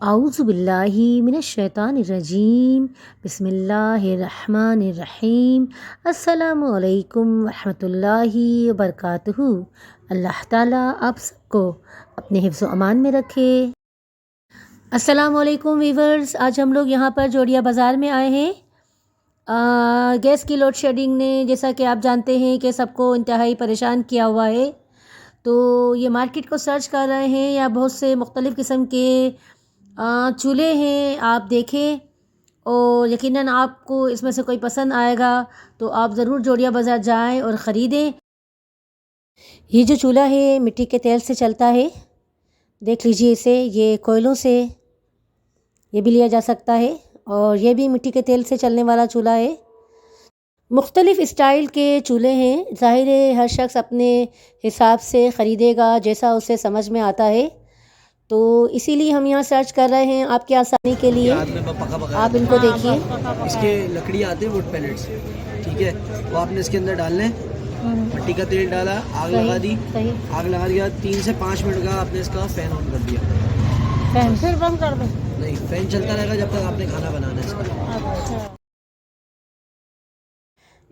आऊज़ु बिल्लाहि मिनश्शैतानिर्रजीम बिस्मिल्लाहिर्रहमानिर्रहीम अस्सलामु अलैकुम वरहमतुल्लाहि वबरकातुहू। अल्लाह ताला आप सबको अपने हिफ्ज़ व अमान में रखे। अस्सलामु अलैकुम वीवर्स, आज हम लोग यहाँ पर जोड़िया बाज़ार में आए हैं। गैस की लोड शेडिंग ने जैसा कि आप जानते हैं कि सबको इंतहाई परेशान किया हुआ है। तो ये मार्केट को सर्च कर रहे हैं, या बहुत से मुख्तलिफ़ किस्म के चूल्हे हैं, आप देखें और यकीनन आपको इसमें से कोई पसंद आएगा तो आप ज़रूर जोड़िया बाज़ार जाएं और ख़रीदें। ये जो चूल्हा है मिट्टी के तेल से चलता है, देख लीजिए इसे। ये कोयलों से ये भी लिया जा सकता है, और ये भी मिट्टी के तेल से चलने वाला चूल्हा है। मुख्तलिफ़ स्टाइल के चूल्हे हैं, ज़ाहिर है हर शख्स अपने हिसाब से ख़रीदेगा जैसा उसे समझ में आता है। तो इसीलिए हम यहाँ सर्च कर रहे हैं आपकी आसानी के लिए। आप इनको देखिए, इसके लकड़ी आते हैं वुड पैलेट्स, ठीक है। वो आपने इसके अंदर डालने, मिट्टी का तेल डाला, आग लगा दी। आग लगा दिया, 3 से 5 मिनट का आपने इसका फ़ैन ऑन कर दिया। फैन फिर बंद कर दें? नहीं, फ़ैन चलता रहेगा जब तक आपने खाना बनाना है इसका। अच्छा।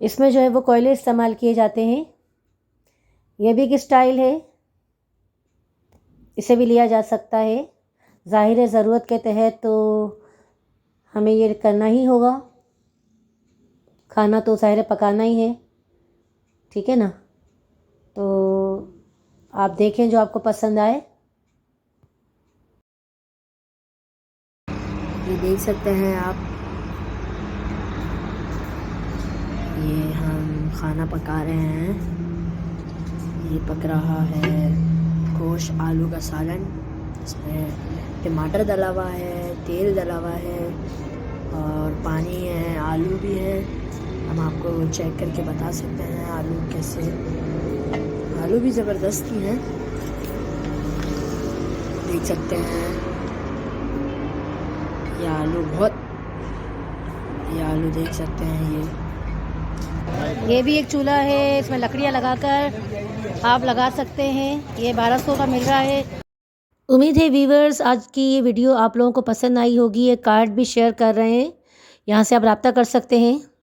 इसमें जो है वो कोयले इस्तेमाल किए जाते हैं। यह भी एक स्टाइल है, इसे भी लिया जा सकता है। ज़ाहिर है ज़रूरत के तहत तो हमें ये करना ही होगा, खाना तो ज़ाहिर है पकाना ही है, ठीक है ना। तो आप देखें जो आपको पसंद आए। ये देख सकते हैं आप, ये हम खाना पका रहे हैं। ये पक रहा है गोश्त आलू का सालन। इसमें टमाटर डला हुआ है, तेल डला हुआ है और पानी है, आलू भी है। हम आपको चेक करके बता सकते हैं आलू कैसे, आलू भी ज़बरदस्त ही हैं, देख सकते हैं। ये आलू देख सकते हैं। ये भी एक चूल्हा है, इसमें लकड़ियाँ लगाकर आप लगा सकते हैं। ये 1200 का मिल रहा है। उम्मीद है वीवर्स आज की ये वीडियो आप लोगों को पसंद आई होगी। ये कार्ड भी शेयर कर रहे हैं, यहाँ से आप रब्ता कर सकते हैं।